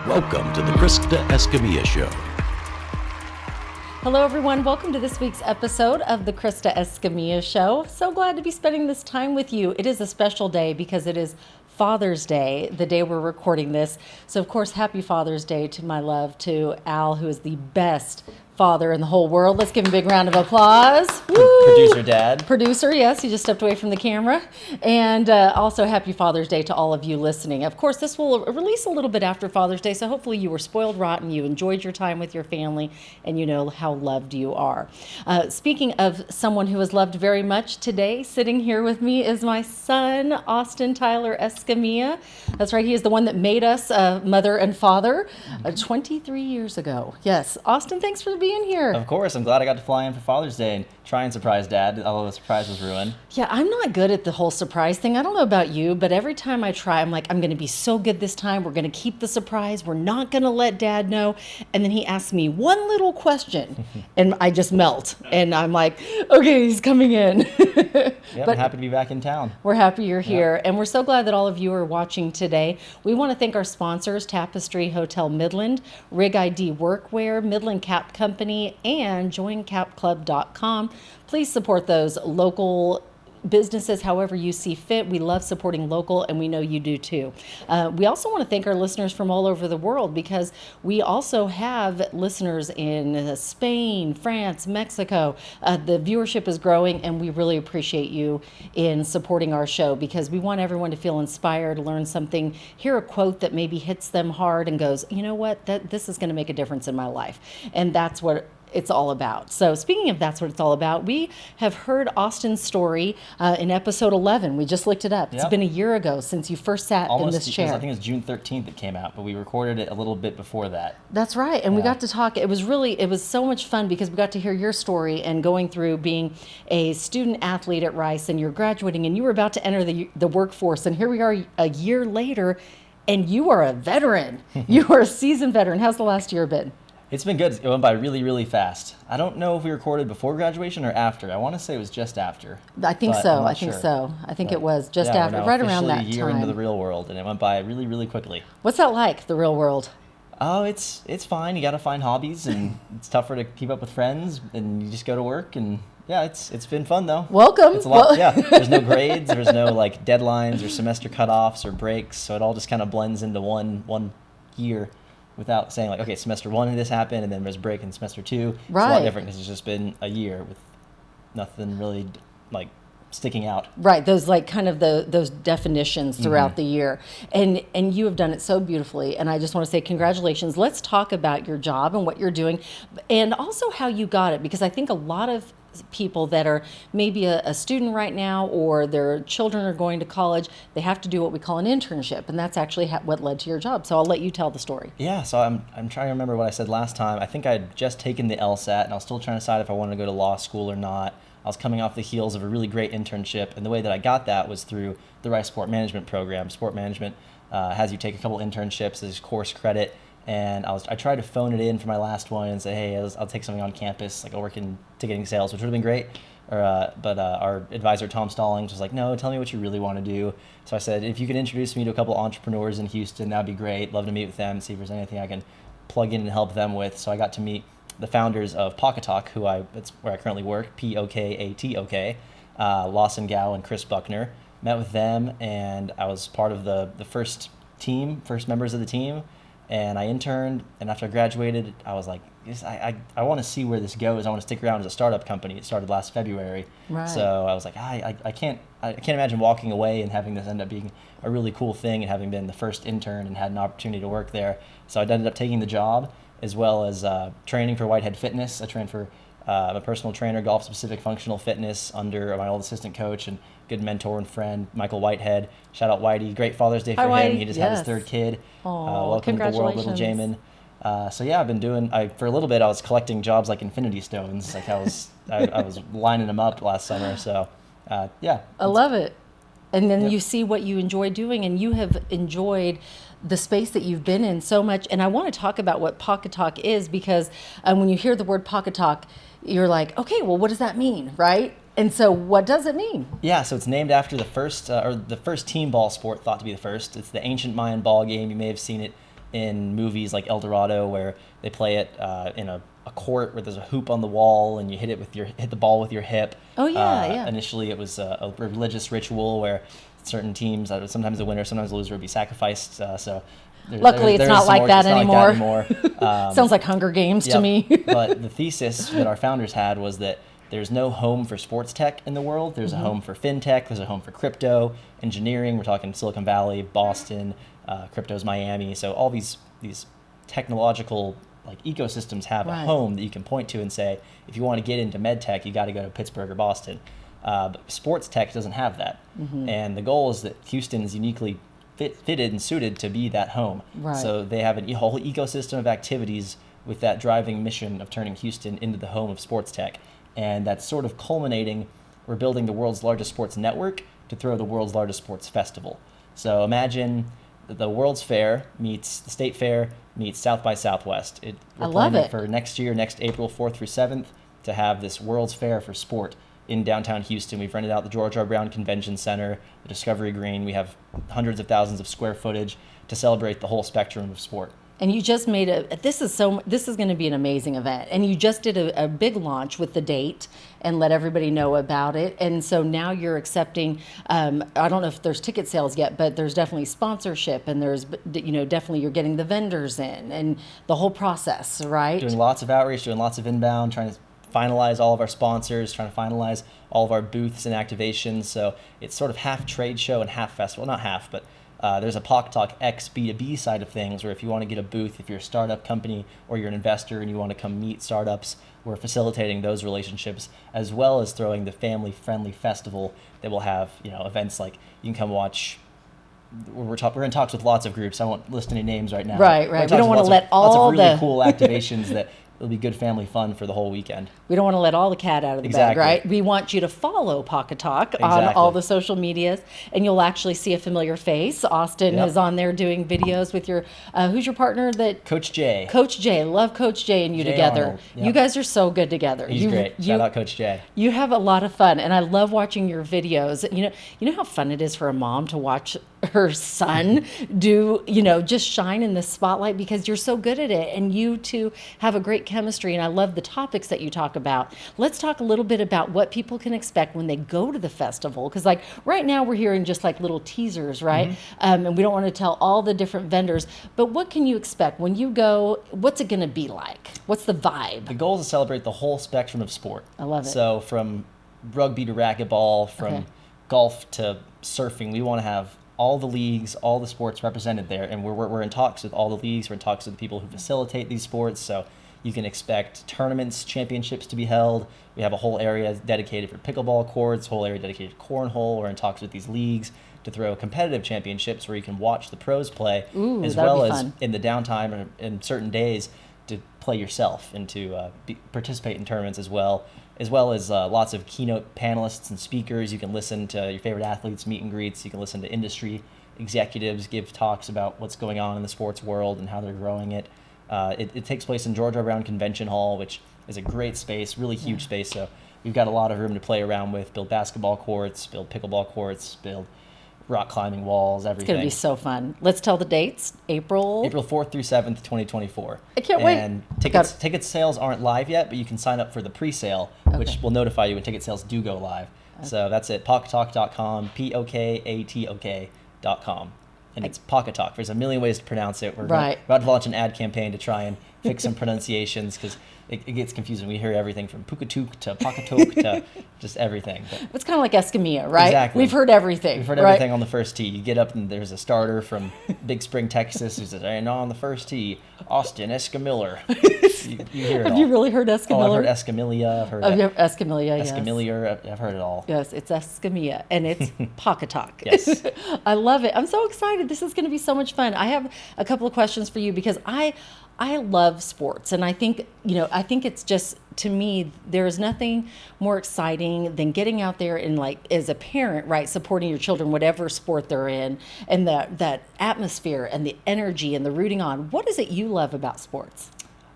Welcome to the Krista Escamilla Show. Hello, everyone. Welcome to this week's episode of the Krista Escamilla Show. So glad to be spending this time with you. It is a special day because it is Father's Day, the day we're recording this. So, of course, happy Father's Day to my love, to Al, who is the best father in the whole world. Let's give him a big round of applause. Woo! Producer dad. Producer, yes, he just stepped away from the camera. And also happy Father's Day to all of you listening. Of course, this will release a little bit after Father's Day, so hopefully you were spoiled rotten, you enjoyed your time with your family, and you know how loved you are. Speaking of someone who is loved very much today, sitting here with me is my son, Austin Tyler Escamilla. That's right, he is the one that made us mother and father 23 years ago. Yes, Austin, thanks for being here. Of course, I'm glad I got to fly in for Father's Day and try and surprise Dad, although the surprise was ruined. Yeah, I'm not good at the whole surprise thing. I don't know about you, but every time I try, I'm like, I'm going to be so good this time. We're going to keep the surprise. We're not going to let Dad know. And then he asks me one little question, and I just melt. And I'm like, okay, he's coming in. But I'm happy to be back in town. We're happy you're here. And we're so glad that all of you are watching today. We want to thank our sponsors, Tapestry Hotel Midland, Rig ID Workwear, Midland Cap Company, and joincapclub.com. Please support those local businesses however you see fit. We love supporting local, and we know you do too. We also want to thank our listeners from all over the world, because we also have listeners in Spain, France, Mexico. The viewership is growing, and we really appreciate you in supporting our show, because we want everyone to feel inspired, learn something, hear a quote that maybe hits them hard and goes, you know what, this is going to make a difference in my life. And that's what it's all about. So speaking of that's what it's all about, we have heard Austin's story in episode 11. We just looked it up. It's been a year ago since you first sat in this chair. I think it was June 13th it came out, but we recorded it a little bit before that. That's right. And we got to talk. It was so much fun, because we got to hear your story and going through being a student athlete at Rice, and you're graduating and you were about to enter the workforce. And here we are a year later, and you are a veteran. You are a seasoned veteran. How's the last year been? It's been good. It went by really, really fast. I don't know if we recorded before graduation or after. I want to say it was just after. I think so. I think it was just after, right around that time. A year into the real world, and it went by really, really quickly. What's that like, the real world? Oh, it's fine. You got to find hobbies, and it's tougher to keep up with friends, and you just go to work, and yeah, it's been fun though. Welcome. It's a lot. Yeah, there's no grades, there's no like deadlines or semester cutoffs or breaks, so it all just kind of blends into one year, without saying like, okay, semester one this happened, and then there's a break in semester two. Right. It's a lot different because it's just been a year with nothing really like sticking out. Right, those like kind of those definitions throughout the year, and you have done it so beautifully. And I just want to say congratulations. Let's talk about your job and what you're doing, and also how you got it, because I think a lot of people that are maybe a student right now, or their children are going to college, they have to do what we call an internship, and that's actually what led to your job. So I'll let you tell the story. Yeah, so I'm trying to remember what I said last time. I think I'd just taken the LSAT, and I was still trying to decide if I wanted to go to law school or not. I was coming off the heels of a really great internship, and the way that I got that was through the Rice Sport Management program. Sport Management has you take a couple internships as course credit, and I tried to phone it in for my last one and say, hey, I'll take something on campus, like I'll work in ticketing sales, which would have been great. But our advisor, Tom Stallings, was like, no, tell me what you really want to do. So I said, if you could introduce me to a couple entrepreneurs in Houston, that'd be great. Love to meet with them, see if there's anything I can plug in and help them with. So I got to meet the founders of Pokatok, that's where I currently work, Pokatok, Lawson Gao and Chris Buckner. Met with them, and I was part of the first members of the team. And I interned, and after I graduated, I was like, I want to see where this goes. I want to stick around as a startup company. It started last February. Right. So I was like, I can't imagine walking away and having this end up being a really cool thing, and having been the first intern and had an opportunity to work there. So I ended up taking the job, as well as training for Whitehead Fitness. I trained for I'm a personal trainer, golf-specific functional fitness, under my old assistant coach and good mentor and friend, Michael Whitehead. Shout out Whitey. Great Father's Day for him. Whitey. He just had his third kid. Welcome to the world, little Jamin. So yeah, I've been doing. For a little bit, I was collecting jobs like Infinity Stones. Like I was lining them up last summer. So yeah, I love it. And then you see what you enjoy doing, and you have enjoyed the space that you've been in so much. And I want to talk about what Pokatok is, because when you hear the word Pokatok, you're like, okay, well, what does that mean, right? And so what does it mean? Yeah, so it's named after the first team ball sport thought to be the first. It's the ancient Mayan ball game. You may have seen it in movies like El Dorado, where they play it in a court where there's a hoop on the wall and you hit the ball with your hip. Oh, yeah. Initially, it was a religious ritual where certain teams, sometimes the winner, sometimes the loser, would be sacrificed. Luckily, it's not like that anymore. Sounds like Hunger Games to me. But the thesis that our founders had was that there's no home for sports tech in the world. There's a home for fintech. There's a home for crypto, engineering. We're talking Silicon Valley, Boston, crypto's Miami. So all these technological ecosystems have a home that you can point to and say, if you want to get into med tech, you got to go to Pittsburgh or Boston. But sports tech doesn't have that. And the goal is that Houston is uniquely fitted and suited to be that home. So they have a whole ecosystem of activities with that driving mission of turning Houston into the home of sports tech. And that's sort of culminating, we're building the world's largest sports network to throw the world's largest sports festival. So imagine the World's Fair meets the State Fair meets South by Southwest. I love it. For next year, next April 4th through 7th, to have this World's Fair for sport in downtown Houston. We've rented out the George R. Brown Convention Center, the Discovery Green. We have hundreds of thousands of square footage to celebrate the whole spectrum of sport. And you just made this is going to be an amazing event. And you just did a big launch with the date and let everybody know about it. And so now you're accepting, I don't know if there's ticket sales yet, but there's definitely sponsorship, and there's, definitely you're getting the vendors in and the whole process, right? Doing lots of outreach, doing lots of inbound, trying to finalize all of our sponsors, trying to finalize all of our booths and activations. So it's sort of half trade show and half festival. Not half, but there's a Pokatok X B2B side of things, where if you want to get a booth, if you're a startup company or you're an investor and you want to come meet startups, we're facilitating those relationships, as well as throwing the family-friendly festival that will have events like you can come watch. We're in talks with lots of groups. I won't list any names right now. Right. We don't want to let all lots of really cool activations that it'll be good family fun for the whole weekend. We don't want to let all the cat out of the bag, right? We want you to follow Pokatok on all the social medias, and you'll actually see a familiar face. Austin is on there doing videos with your, who's your partner? Coach Jay. Coach Jay. Love Coach Jay and you together. Yep. You guys are so good together. He's great. Shout out Coach Jay. You have a lot of fun, and I love watching your videos. You know how fun it is for a mom to watch her son do, just shine in the spotlight, because you're so good at it, and you two have a great chemistry, and I love the topics that you talk about. Let's talk a little bit about what people can expect when they go to the festival, because right now we're hearing just little teasers, right? And we don't want to tell all the different vendors, but what can you expect when you go? What's it going to be like? What's the vibe? The goal is to celebrate the whole spectrum of sport. I love it. So from rugby to racquetball, from golf to surfing, we want to have all the leagues, all the sports represented there, and we're in talks with all the leagues. We're in talks with the people who facilitate these sports, so you can expect tournaments, championships to be held. We have a whole area dedicated for pickleball courts, whole area dedicated to cornhole. We're in talks with these leagues to throw competitive championships where you can watch the pros play, as well as in the downtime and in certain days to play yourself and to participate in tournaments as well as lots of keynote panelists and speakers. You can listen to your favorite athletes, meet and greets. You can listen to industry executives give talks about what's going on in the sports world and how they're growing it. It takes place in George R. Brown Convention Hall, which is a great space, really huge space. So we've got a lot of room to play around with, build basketball courts, build pickleball courts, build rock climbing walls, everything. It's going to be so fun. Let's tell the dates. April 4th through 7th, 2024. I can't wait. And ticket sales aren't live yet, but you can sign up for the pre-sale, which will notify you when ticket sales do go live. So that's at pokatok.com, Pokatok.com. And it's Pokatok. There's a million ways to pronounce it. We're about to launch an ad campaign to try and fix some pronunciations, because it gets confusing. We hear everything from Pokatok to Pokatok to just everything. But it's kind of like Escamilla, right? Exactly. We've heard everything. We've heard everything on the first tee. You get up and there's a starter from Big Spring, Texas, who says, and on the first tee, Austin Escamilla. You hear it all. Have you really heard Escamilla? Oh, I've heard Escamilla. I've heard Escamilla, yes. Escamilla, I've heard it all. Yes, it's Escamilla, and it's Pokatok. Yes. I love it. I'm so excited. This is going to be so much fun. I have a couple of questions for you, because I love sports, and I think it's just, to me, there is nothing more exciting than getting out there and, as a parent, right, supporting your children, whatever sport they're in, and that atmosphere and the energy and the rooting on. What is it you love about sports?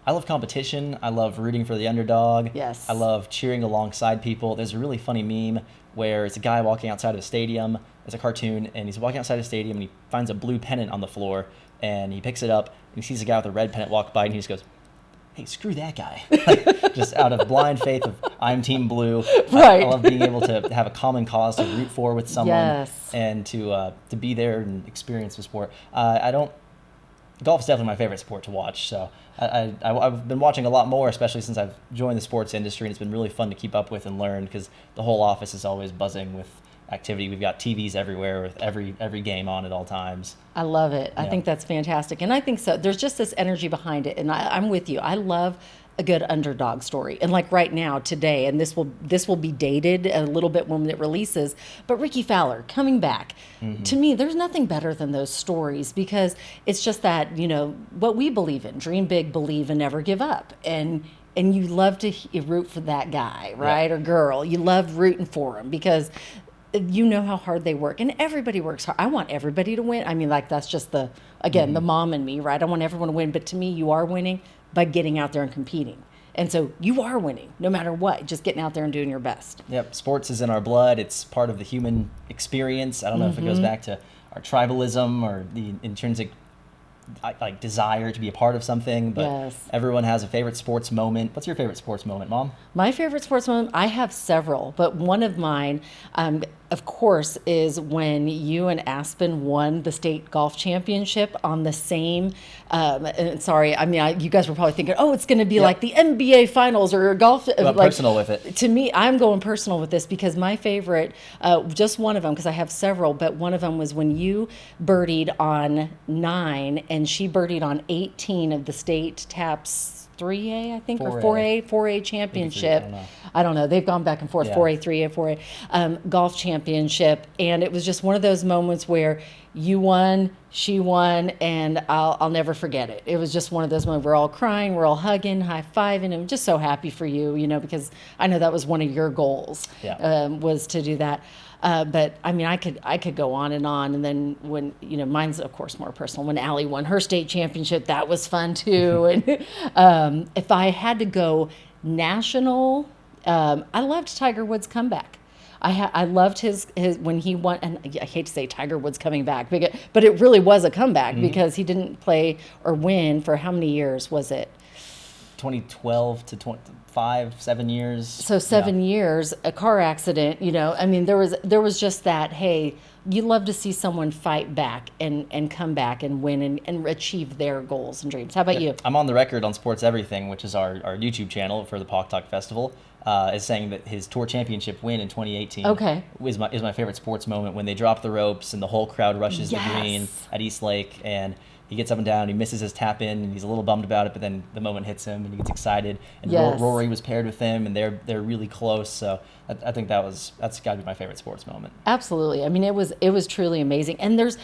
I love competition. I love rooting for the underdog. Yes. I love cheering alongside people. There's a really funny meme where it's a guy walking outside of a stadium. It's a cartoon, and he's walking outside a stadium, and he finds a blue pennant on the floor and he picks it up, and he sees a guy with a red pennant walk by, and he just goes, hey, screw that guy. Like, just out of blind faith of I'm Team Blue. Right. I love being able to have a common cause to root for with someone, Yes. and to be there and experience the sport. Golf is definitely my favorite sport to watch. So I've been watching a lot more, especially since I've joined the sports industry, and it's been really fun to keep up with and learn because the whole office is always buzzing with activity. We've got TVs everywhere with every game on at all times. I love it. I Yeah. think that's fantastic. And I think so. There's just this energy behind it. And I'm with you. I love a good underdog story. And like right now, today, and this will be dated a little bit when it releases, but Ricky Fowler coming back. To me, there's nothing better than those stories because it's just that, what we believe in, dream big, believe, and never give up. And you love to root for that guy, right? Yeah. Or girl. You love rooting for him because you know how hard they work, and everybody works hard. I want everybody to win. I mean, like that's just the mom in me, right? I want everyone to win, but to me, you are winning by getting out there and competing. And so you are winning no matter what, just getting out there and doing your best. Yep, sports is in our blood. It's part of the human experience. I don't know if it goes back to our tribalism or the intrinsic like desire to be a part of something, but Yes. everyone has a favorite sports moment. What's your favorite sports moment, Mom? My favorite sports moment, I have several, but one of mine, of course, is when you and Aspen won the state golf championship on the same. Sorry, I mean, you guys were probably thinking, oh, it's going to be like the NBA finals or golf. Got personal with it. To me, I'm going personal with this because my favorite, just one of them, because I have several, but one of them was when you birdied on 9 and she birdied on 18 of the state TAPS 3A, I think, or 4A championship. I don't know. They've gone back and forth, 4A, 3A, 4A, golf championship. And it was just one of those moments where you won, she won, and I'll never forget it. It was just one of those moments. We're all crying, we're all hugging, high-fiving, and I'm just so happy for you, because I know that was one of your goals, was to do that. But I mean, I could go on, and then when mine's of course more personal. When Allie won her state championship, that was fun too. And if I had to go national, I loved Tiger Woods' comeback. I loved his when he won, and I hate to say Tiger Woods coming back, but it really was a comeback because he didn't play or win for how many years was it? 2012 to 7 years. So 7 years, a car accident, I mean, there was just that, hey, you love to see someone fight back and come back and win and achieve their goals and dreams. How about you? I'm on the record on Sports Everything, which is our YouTube channel for the Pokatok Festival, is saying that his tour championship win in 2018 is my favorite sports moment when they drop the ropes and the whole crowd rushes the green at East Lake, and he gets up and down, he misses his tap in, and he's a little bummed about it, but then the moment hits him and he gets excited. And Rory was paired with him, and they're really close. So I think that's got to be my favorite sports moment. Absolutely. I mean, it was truly amazing. And there's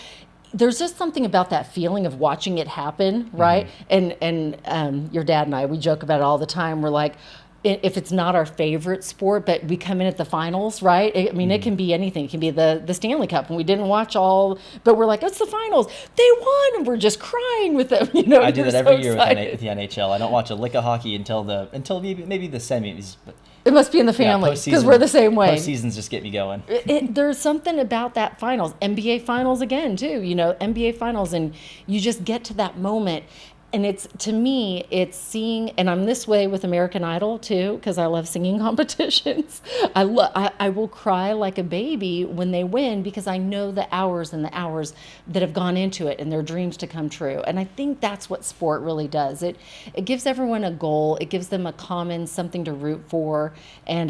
just something about that feeling of watching it happen, right? And your dad and I, we joke about it all the time. We're like, if it's not our favorite sport, but we come in at the finals, right? I mean, it can be anything. It can be the Stanley Cup, and we didn't watch all, but we're like, it's the finals. They won, and we're just crying with them. I do that every year with the NHL. I don't watch a lick of hockey until maybe the semis. But it must be in the family because we're the same way. Postseasons just get me going. There's something about that finals, NBA finals again too. NBA finals, and you just get to that moment. And to me, it's seeing, and I'm this way with American Idol too, because I love singing competitions. I will cry like a baby when they win because I know the hours and the hours that have gone into it and their dreams to come true. And I think that's what sport really does. It gives everyone a goal. It gives them a common something to root for. And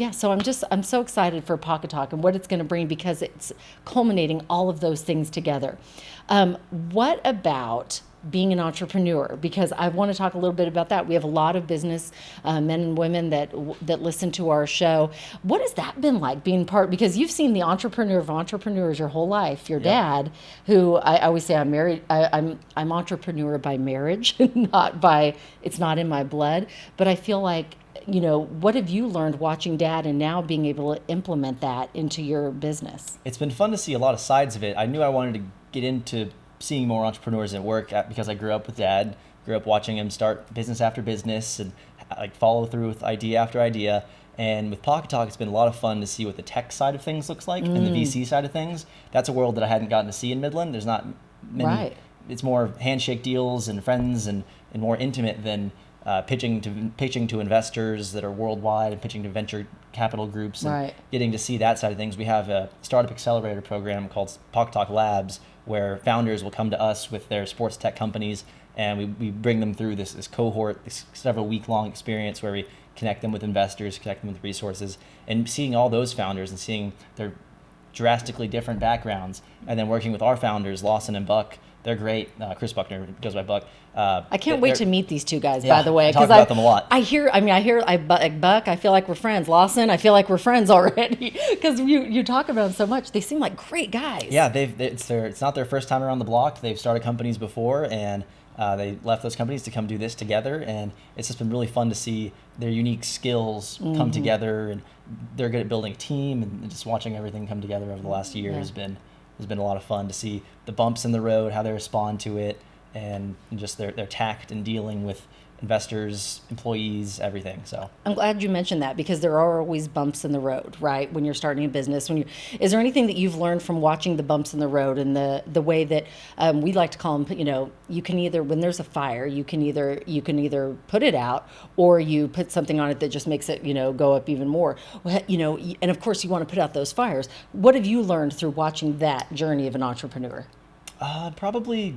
yeah, so I'm so excited for Pokatok and what it's going to bring because it's culminating all of those things together. What about being an entrepreneur? Because I want to talk a little bit about that. We have a lot of business men and women that listen to our show. What has that been like being part? Because you've seen the entrepreneur of entrepreneurs your whole life. Your dad, who I always say I'm married. I'm entrepreneur by marriage, it's not in my blood. But I feel like, what have you learned watching Dad and now being able to implement that into your business? It's been fun to see a lot of sides of it. I knew I wanted to get into seeing more entrepreneurs at work because I grew up with Dad, grew up watching him start business after business and follow through with idea after idea. And with Pokatok, it's been a lot of fun to see what the tech side of things looks like and the VC side of things. That's a world that I hadn't gotten to see in Midland. There's not many it's more handshake deals and friends and more intimate than pitching to investors that are worldwide and pitching to venture capital groups and Right. getting to see that side of things. We have a startup accelerator program called Pokatok Labs, where founders will come to us with their sports tech companies, and we bring them through this cohort, this several week-long experience where we connect them with investors, connect them with resources, and seeing all those founders and seeing their drastically different backgrounds, and then working with our founders, Lawson and Buck. They're great. Chris Buckner goes by Buck. I can't wait to meet these two guys, Yeah, by the way. I talk about them a lot. Buck, I feel like we're friends. Lawson, I feel like we're friends already because you talk about them so much. They seem like great guys. Yeah, it's not their first time around the block. They've started companies before, and they left those companies to come do this together. And it's just been really fun to see their unique skills come together. And they're good at building a team, and just watching everything come together over the last year has been a lot of fun to see the bumps in the road, how they respond to it, and just their tact in dealing with investors, employees, everything. So I'm glad you mentioned that because there are always bumps in the road, right? When you're starting a business, is there anything that you've learned from watching the bumps in the road and the way that we like to call them? You can either, when there's a fire, you can either put it out or you put something on it that just makes it go up even more. And of course you want to put out those fires. What have you learned through watching that journey of an entrepreneur? Probably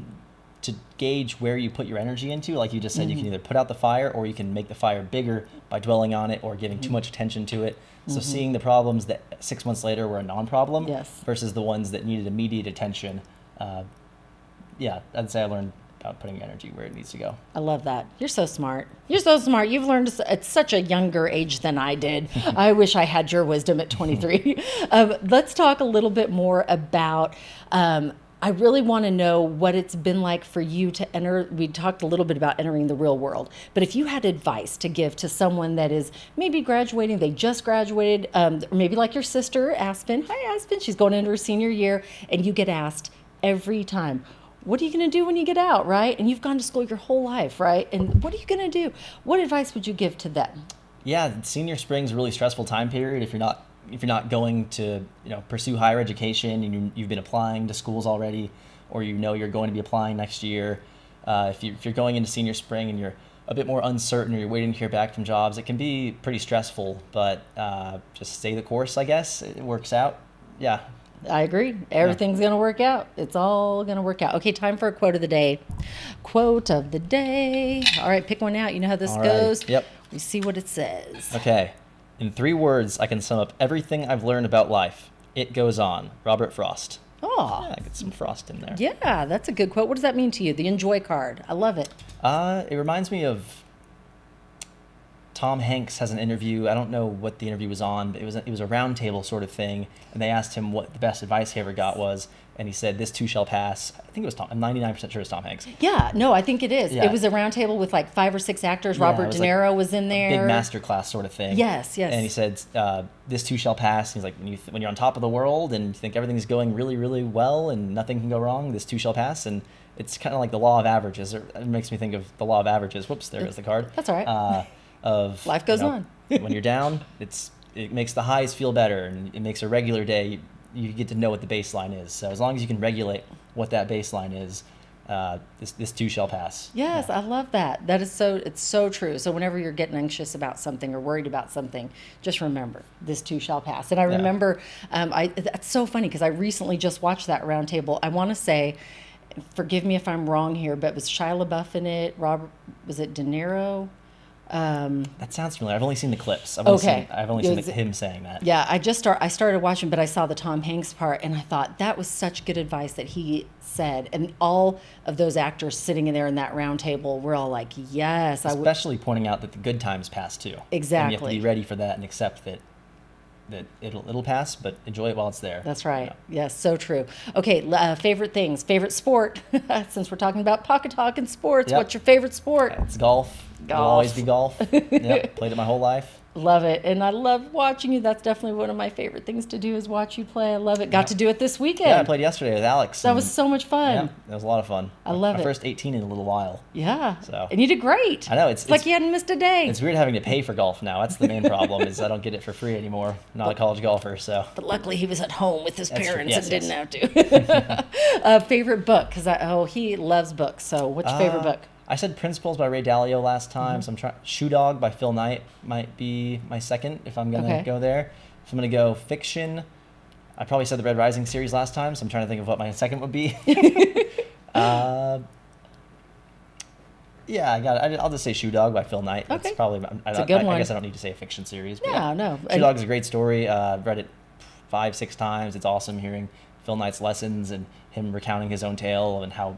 to gauge where you put your energy into. Like you just said, you can either put out the fire or you can make the fire bigger by dwelling on it or giving too much attention to it. So seeing the problems that 6 months later were a non-problem versus the ones that needed immediate attention. I'd say I learned about putting energy where it needs to go. I love that. You're so smart. You're so smart. You've learned at such a younger age than I did. I wish I had your wisdom at 23. Let's talk a little bit more about I really want to know what it's been like for you to enter. We talked a little bit about entering the real world, but if you had advice to give to someone that is maybe graduating, they just graduated, or maybe like your sister, Aspen. Hi, Aspen. She's going into her senior year, and you get asked every time, what are you going to do when you get out, right? And you've gone to school your whole life, right? And what are you going to do? What advice would you give to them? Yeah, senior spring's a really stressful time period if you're not going to pursue higher education and you've been applying to schools already, or you're going to be applying next year. If you're going into senior spring and you're a bit more uncertain or you're waiting to hear back from jobs, it can be pretty stressful. But just stay the course, I guess. It works out. Yeah. I agree. Everything's going to work out. It's all going to work out. Okay, time for a quote of the day. Quote of the day. All right, pick one out. You know how this goes. Yep. We see what it says. Okay. In 3 words, I can sum up everything I've learned about life. It goes on. Robert Frost. Oh. Yeah, get some Frost in there. Yeah, that's a good quote. What does that mean to you? The enjoy card. I love it. It reminds me of Tom Hanks has an interview. I don't know what the interview was on, but it was a round table sort of thing, and they asked him what the best advice he ever got was, and he said, "This too shall pass." I think it was Tom. I'm 99% sure it's Tom Hanks. Yeah, no, I think it is. Yeah. It was a round table with like 5 or 6 actors. Yeah, Robert it was De Niro was in there. Big master class sort of thing. Yes. And he said, "This too shall pass." He's like, when you're on top of the world and you think everything's going really, really well and nothing can go wrong, this too shall pass. And it's kind of like the law of averages. It makes me think of the law of averages. Whoops, there goes the card. That's all right. Of life goes on. When you're down, it makes the highs feel better, and it makes a regular day. You get to know what the baseline is. So as long as you can regulate what that baseline is, this too shall pass. Yes, yeah. I love that. It's so true. So whenever you're getting anxious about something or worried about something, just remember, this too shall pass. And I remember, that's so funny because I recently just watched that round table. I want to say, forgive me if I'm wrong here, but was Shia LaBeouf in it? Was it De Niro? That sounds familiar. I've only seen the clips. I've only seen him saying that. Yeah, I started watching, but I saw the Tom Hanks part, and I thought that was such good advice that he said. And all of those actors sitting in there in that round table were all like, yes. Especially pointing out that the good times pass too. Exactly. And you have to be ready for that and accept that it'll pass, but enjoy it while it's there. That's right. Yeah. Yes, so true. Okay, favorite things. Favorite sport. Since we're talking about Pokatok and sports, What's your favorite sport? It's golf. It'll always be golf. Yep, played it my whole life. Love it. And I love watching you. That's definitely one of my favorite things to do is watch you play. I love it. Got to do it this weekend. Yeah, I played yesterday with Alex. That was so much fun. Yeah, that was a lot of fun. I love my it. first 18 in a little while. Yeah. So. And you did great. I know. It's like you hadn't missed a day. It's weird having to pay for golf now. That's the main problem is I don't get it for free anymore. I'm not a college golfer, so. But luckily he was at home with his parents Yes, and didn't have to. Favorite book? Because he loves books. So what's your favorite book? I said Principles by Ray Dalio last time, so I'm trying. Shoe Dog by Phil Knight might be my second if I'm gonna go there. If I'm gonna go fiction, I probably said the Red Rising series last time, so I'm trying to think of what my second would be. Yeah, I'll just say Shoe Dog by Phil Knight. That's probably. It's a good one. I guess I don't need to say a fiction series. But Yeah, no. Shoe Dog is a great story. Read it 5-6 times. It's awesome hearing Phil Knight's lessons and him recounting his own tale and how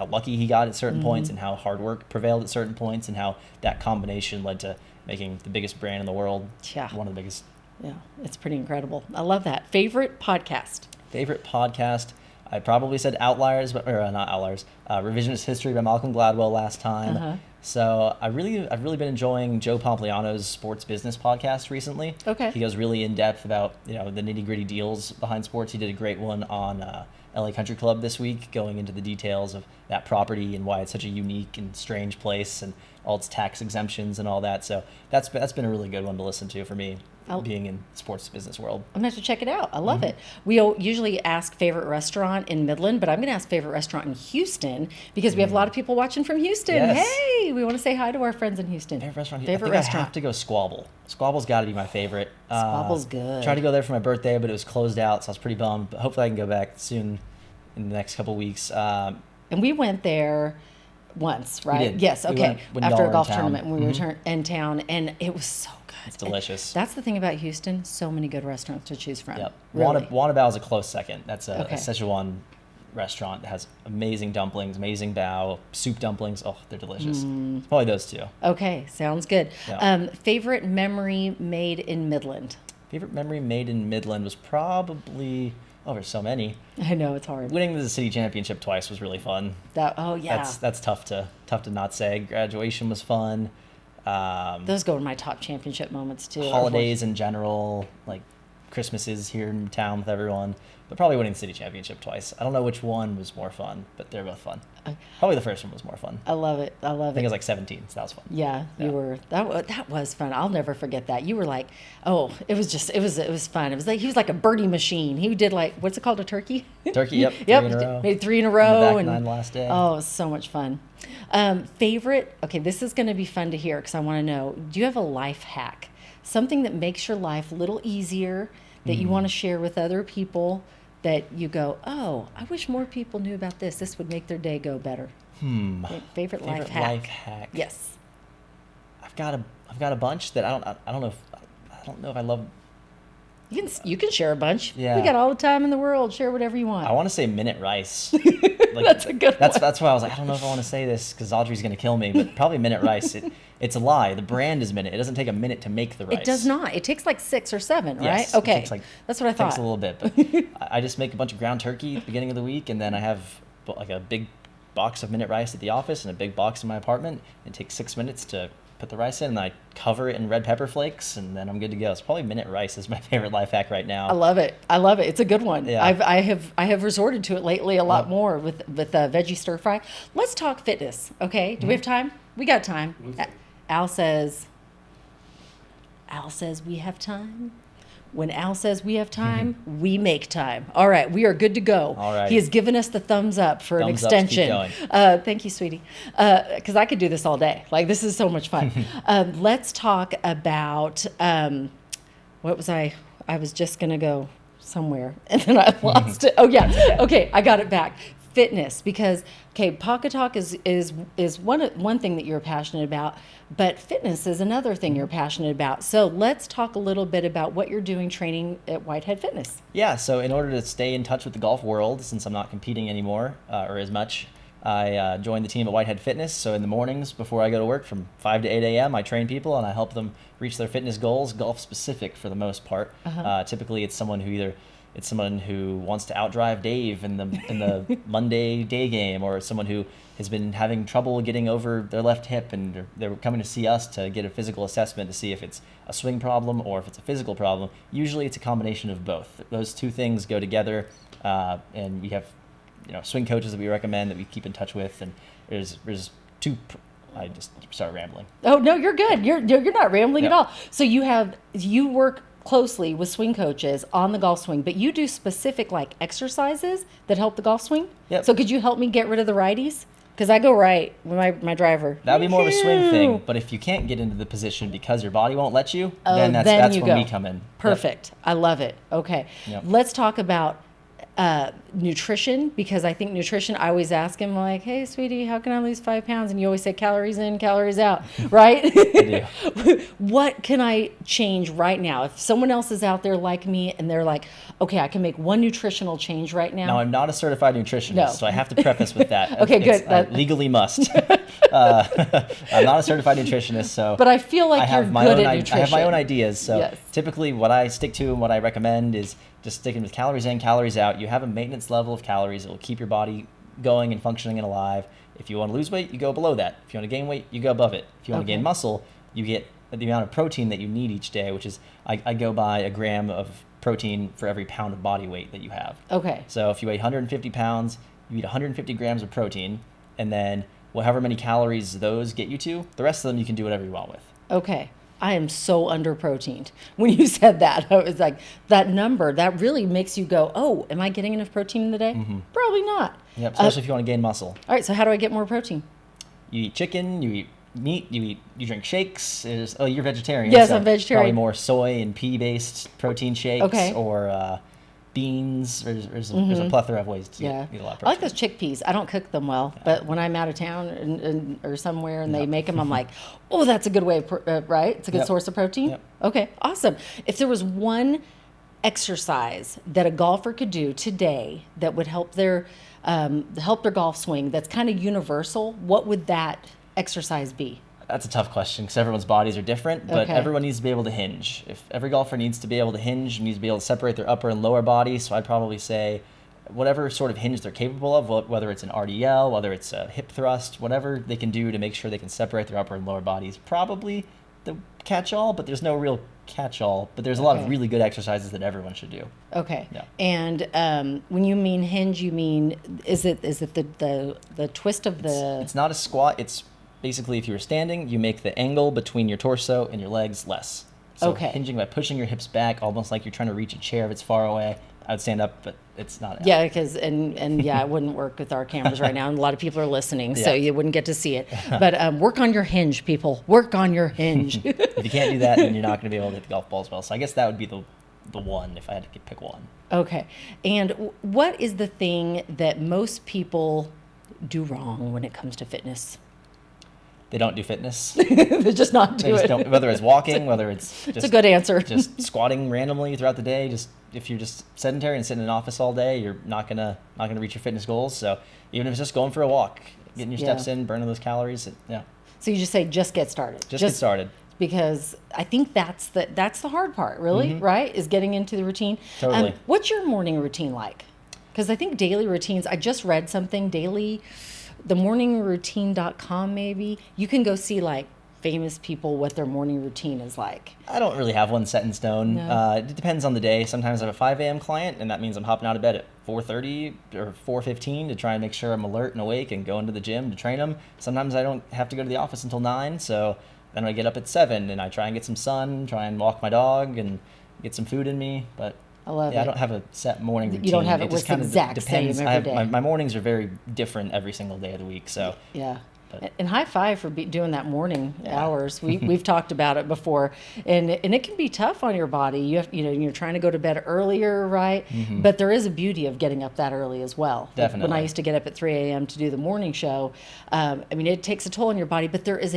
lucky he got at certain points and how hard work prevailed at certain points and how that combination led to making the biggest brand in the world. Yeah. One of the biggest. Yeah, it's pretty incredible. I love that. Favorite podcast? Favorite podcast? I probably said Outliers, or not Outliers, Revisionist History by Malcolm Gladwell last time. So I've really been enjoying Joe Pompliano's sports business podcast recently. Okay. He goes really in depth about the nitty gritty deals behind sports. He did a great one on LA Country Club this week, going into the details of that property and why it's such a unique and strange place and all its tax exemptions and all that. So that's been a really good one to listen to for me, being in the sports business world. I'm going to have to check it out. I love it. We usually ask favorite restaurant in Midland, but I'm going to ask favorite restaurant in Houston because we have a lot of people watching from Houston. Yes. Hey, we want to say hi to our friends in Houston. Favorite restaurant? Favorite I restaurant. have to go Squabble. Squabble's got to be my favorite. Squabble's good. Tried to go there for my birthday, but it was closed out, so I was pretty bummed. But hopefully I can go back soon in the next couple of weeks. And we went there once, right? We did. Yes, We okay. went when After y'all a were golf in town. tournament when we were in town, and it was so good. It's delicious. And that's the thing about Houston, so many good restaurants to choose from. Yep. Really. Wanabao is a close second. That's a Okay. Szechuan restaurant that has amazing dumplings, amazing bao, soup dumplings. Oh, they're delicious. It's probably those two. Okay, sounds good. Yeah. Favorite memory made in Midland? Favorite memory made in Midland was probably, there's so many. I know, it's hard. Winning the city championship twice was really fun. Yeah. That's tough to not say. Graduation was fun. Those go in my top championship moments too. Holidays in general, like Christmases here in town with everyone, but probably winning the city championship twice. I don't know which one was more fun, but they're both fun. Probably the first one was more fun. I love it. I think it was like 17, so that was fun. Yeah, you were. That was fun. I'll never forget that. You were like, it was fun. It was like he was like a birdie machine. He did like, what's it called, a turkey? Turkey, yep. Yep. 3 in a row. Made 3 in a row. And the back 9 last day. Oh, it was so much fun. Favorite. Okay, this is going to be fun to hear because I want to know. Do you have a life hack? Something that makes your life a little easier that you want to share with other people? That you go, oh, I wish more people knew about this. This would make their day go better. Favorite life hack. Life hack. Yes. I've got a bunch that I don't know if I love. You can share a bunch. Yeah. We got all the time in the world. Share whatever you want. I want to say minute rice. Like, That's a good one. That's why I was like, I don't know if I want to say this because Audrey's going to kill me, but probably minute rice. It's a lie. The brand is minute. It doesn't take a minute to make the rice. It does not. It takes like 6 or 7, right? Yes, Okay. That's what I thought. It takes a little bit, but I just make a bunch of ground turkey at the beginning of the week, and then I have like a big box of minute rice at the office and a big box in my apartment. It takes 6 minutes to put the rice in, and I cover it in red pepper flakes, and then I'm good to go. It's probably minute rice is my favorite life hack right now. I love it. It's a good one. Yeah. I have resorted to it lately a lot more with veggie stir fry. Let's talk fitness, okay? Do we have time? We got time. Al says we have time. When Al says we have time, we make time. All right, we are good to go. All right. He has given us the thumbs up for an Thumbs up to keep extension. going. Thank you, sweetie. Because I could do this all day. Like, this is so much fun. Let's talk about, what was I was just going to go somewhere, and then I lost it. Oh, yeah. Okay, I got it back. Fitness, because Pokatok is one thing that you're passionate about, but fitness is another thing you're passionate about. So let's talk a little bit about what you're doing training at Whitehead Fitness. Yeah, so in order to stay in touch with the golf world, since I'm not competing anymore or as much, I joined the team at Whitehead Fitness. So in the mornings before I go to work from 5 to 8 a.m., I train people and I help them reach their fitness goals, golf specific for the most part. Typically it's someone who either it's someone who wants to outdrive Dave in the Monday day game, or someone who has been having trouble getting over their left hip, and they're coming to see us to get a physical assessment to see if it's a swing problem or if it's a physical problem. Usually it's a combination of both. Those two things go together, and we have swing coaches that we recommend that we keep in touch with, and there's two. I just started rambling. Oh no, you're good. You're not rambling Yep. at all. So you work closely with swing coaches on the golf swing, but you do specific like exercises that help the golf swing. Yep. So could you help me get rid of the righties? Because I go right with my driver. That would be more of a swing Phew. thing, but if you can't get into the position because your body won't let you, Oh, then that's you when go. we come in. Perfect. I love it. Okay. Yep. Let's talk about nutrition, because I think nutrition, I always ask him like, hey, sweetie, how can I lose 5 pounds? And you always say calories in, calories out, right? I do. What can I change right now? If someone else is out there like me and they're like, okay, I can make one nutritional change right now. Now, I'm not a certified nutritionist, No. so I have to preface with that. Okay, good. I legally must. I'm not a certified nutritionist, so. But I feel like you're good at nutrition. I have my own ideas. So Yes. typically, what I stick to and what I recommend is just sticking with calories in, calories out. You have a maintenance level of calories that will keep your body going and functioning and alive. If you want to lose weight, you go below that. If you want to gain weight, you go above it. If you want to Okay. gain muscle, you get the amount of protein that you need each day, which is I go by a gram of protein for every pound of body weight that you have. Okay. So if you weigh 150 pounds, you eat 150 grams of protein, and then however many calories those get you to, the rest of them you can do whatever you want with. Okay. I am so under proteined. When you said that, I was like, that number, that really makes you go, oh, am I getting enough protein in the day? Probably not. Yep, especially if you want to gain muscle. All right, so how do I get more protein? You eat chicken, you eat meat, you drink shakes. You're vegetarian. Yes, so I'm vegetarian. Probably more soy and pea-based protein shakes, Okay. or beans. There's a plethora of ways to Yeah. get a lot of I like protein. those chickpeas. I don't cook them well, but when I'm out of town or somewhere and they make them, I'm like, oh, that's a good way of, right? It's a good Yep. source of protein. Yep. Okay, awesome. If there was one exercise that a golfer could do today that would help their golf swing that's kind of universal, what would that exercise be? That's a tough question because everyone's bodies are different, but Okay. everyone needs to be able to hinge. If every golfer needs to be able to hinge, needs to be able to separate their upper and lower body, so I'd probably say whatever sort of hinge they're capable of, whether it's an RDL, whether it's a hip thrust, whatever they can do to make sure they can separate their upper and lower bodies, probably the catch-all, but there's no real catch-all. But there's a lot of Okay. really good exercises that everyone should do. Okay. Yeah. And when you mean hinge, you mean is it the twist of the? It's not a squat. It's basically if you were standing, you make the angle between your torso and your legs less. So Okay. hinging by pushing your hips back, almost like you're trying to reach a chair if it's far away. I'd stand up, but it's not. Yeah, because and yeah, it wouldn't work with our cameras right now, and a lot of people are listening, so Yeah. you wouldn't get to see it. But work on your hinge, people. Work on your hinge. If you can't do that, then you're not going to be able to hit the golf balls well. So I guess that would be the one if I had to pick one. Okay. And what is the thing that most people do wrong when it comes to fitness? They don't do fitness. They just not They do just it. don't, whether it's walking, whether it's It's a good answer. just squatting randomly throughout the day. Just if you're just sedentary and sitting in an office all day, you're not gonna reach your fitness goals. So even if it's just going for a walk, getting your steps Yeah. in, burning those calories, So you just say just get started. just get started. Because I think that's the hard part, really, right? Is getting into the routine. Totally. What's your morning routine like? Because I think daily routines, I just read something, themorningroutine.com maybe. You can go see like famous people, what their morning routine is like. I don't really have one set in stone. No. It depends on the day. Sometimes I have a 5 a.m. client, and that means I'm hopping out of bed at 4:30 or 4:15 to try and make sure I'm alert and awake and go into the gym to train them. Sometimes I don't have to go to the office until 9, so then I get up at 7 and I try and get some sun, try and walk my dog and get some food in me. But I love yeah, I it. don't have a set morning routine. You don't have it just with kind of exact same depends. every day. My mornings are very different every single day of the week. So Yeah. But- And high five for doing that morning Yeah. hours. We've talked about it before, and it can be tough on your body. You're trying to go to bed earlier, right? But there is a beauty of getting up that early as well. Like when I Definitely. used to get up at 3 a.m. to do the morning show, I mean it takes a toll on your body, but there's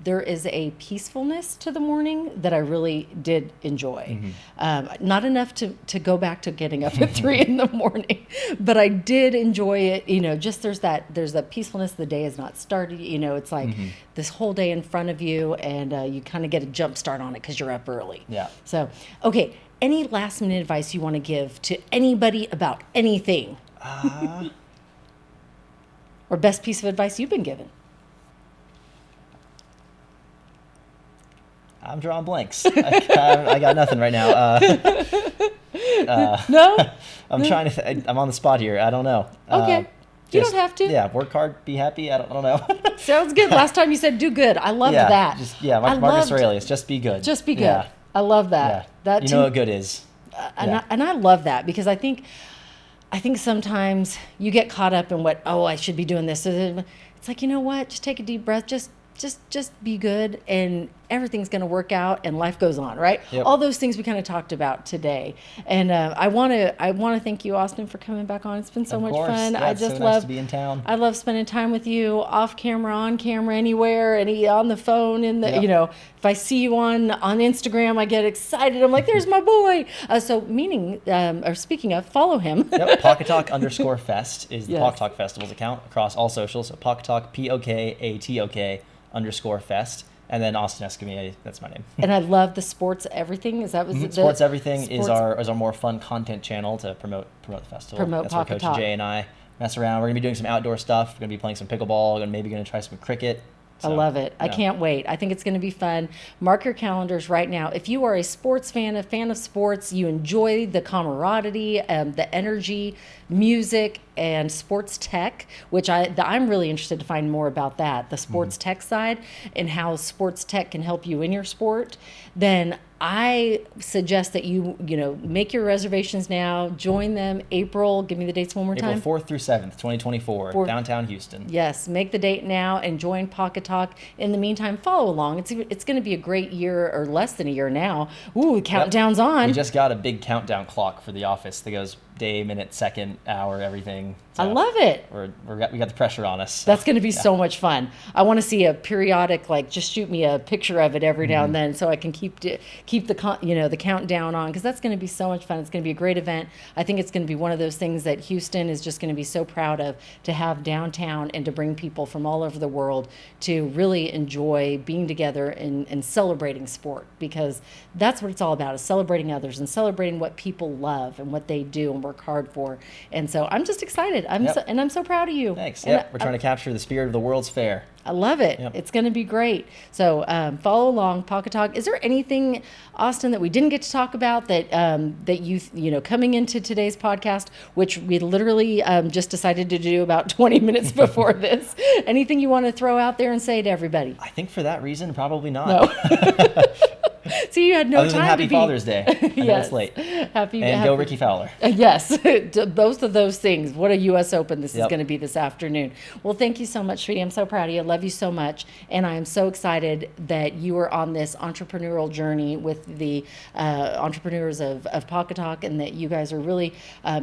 there is a peacefulness to the morning that I really did enjoy. Not enough to go back to getting up at 3 in the morning, but I did enjoy it. You know, just there's that peacefulness. The day has not started. You know, it's like this whole day in front of you, and you kind of get a jump start on it because you're up early. Yeah. So, okay, any last minute advice you want to give to anybody about anything? Or best piece of advice you've been given? I'm drawing blanks. I got nothing right now. No? I'm trying to. I'm on the spot here. I don't know. Okay. You don't have to. Yeah, work hard, be happy. I don't know. Sounds good. Last time you said do good. I loved that. Marcus Aurelius, just be good. Just be good. Yeah. I love that. Yeah. That you know what good is. And I love that because I think sometimes you get caught up in what, I should be doing this. It's like, you know what? Just take a deep breath. Just be good, and everything's going to work out, and life goes on, right? Yep. All those things we kind of talked about today. And I want to thank you, Austin, for coming back on. It's been so much fun. Yeah, I it's just so love nice to be in town. I love spending time with you, off camera, on camera, anywhere, and on the phone. You know, if I see you on Instagram, I get excited. I'm like, there's my boy. Speaking of, follow him. Yep, Pokatok_fest is the Pokatok Festival's account across all socials. So Pokatok, POKATOK_fest. And then Austin Escamilla, that's my name. And I love the sports everything. Is that was Sports Everything is our more fun content channel to promote the festival. That's where Coach Jay and I mess around. We're gonna be doing some outdoor stuff. We're gonna be playing some pickleball. And maybe gonna try some cricket. So, I love it. I can't wait. I think it's going to be fun. Mark your calendars right now. If you are a sports fan, a fan of sports, you enjoy the camaraderie, the energy, music, and sports tech, which I'm really interested to find more about that, the sports tech side and how sports tech can help you in your sport, then I suggest that you make your reservations now. Join them April. Give me the dates one more time. April 4th through 7th, 2024, downtown Houston. Yes, make the date now and join Pokatok. In the meantime, follow along. It's going to be a great year, or less than a year now. Ooh, countdown's on. We just got a big countdown clock for the office that goes day, minute, second, hour, everything. So I love it. We got the pressure on us. That's going to be so much fun. I want to see a periodic, just shoot me a picture of it every now and then, so I can keep the countdown on, because that's going to be so much fun. It's going to be a great event. I think it's going to be one of those things that Houston is just going to be so proud of, to have downtown and to bring people from all over the world to really enjoy being together and celebrating sport, because that's what it's all about, is celebrating others and celebrating what people love and what they do and work hard for. And so I'm just excited. I'm so proud of you. Thanks. And we're trying to capture the spirit of the World's Fair. I love it. Yep. It's going to be great. So follow along, Pokatok. Is there anything, Austin, that we didn't get to talk about that you coming into today's podcast, which we literally just decided to do about 20 minutes before this? Anything you want to throw out there and say to everybody? I think for that reason, probably not. No. See, you had no Other time than Happy to be... Father's Day. I know Yes. it's late. Happy go Ricky Fowler. Yes, both of those things. What a U.S. Open this is Yep. going to be this afternoon. Well, thank you so much, sweetie. I'm so proud of you. I love you so much. And I am so excited that you are on this entrepreneurial journey with the entrepreneurs of Pokatok, and that you guys are really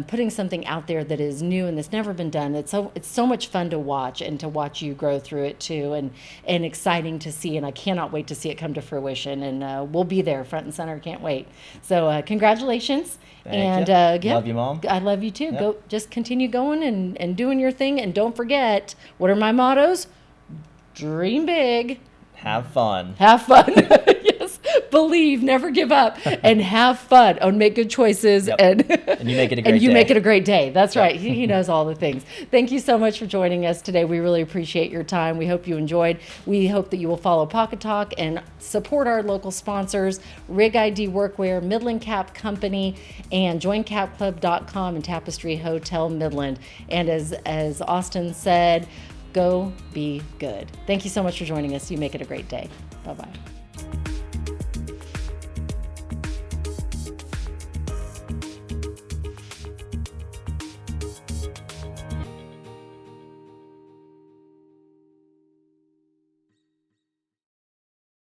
putting something out there that is new and that's never been done. It's so much fun to watch, and to watch you grow through it too, and exciting to see. And I cannot wait to see it come to fruition. And we'll be there front and center. Can't wait. So congratulations. Thank you. Love you, Mom. I love you too. Yep. Go, just continue going and doing your thing. And don't forget, what are my mottos? Dream big. Have fun. Have fun. Yes. Believe, never give up, and have fun. Oh, and make good choices. Yep. And you make it a great and you day. make it a great day. That's right. He knows all the things. Thank you so much for joining us today. We really appreciate your time. We hope you enjoyed. We hope that you will follow Pokatok and support our local sponsors, Rig ID Workwear, Midland Cap Company, and joincapclub.com and Tapestry Hotel Midland. And as Austin said, go be good. Thank you so much for joining us. You make it a great day. Bye-bye.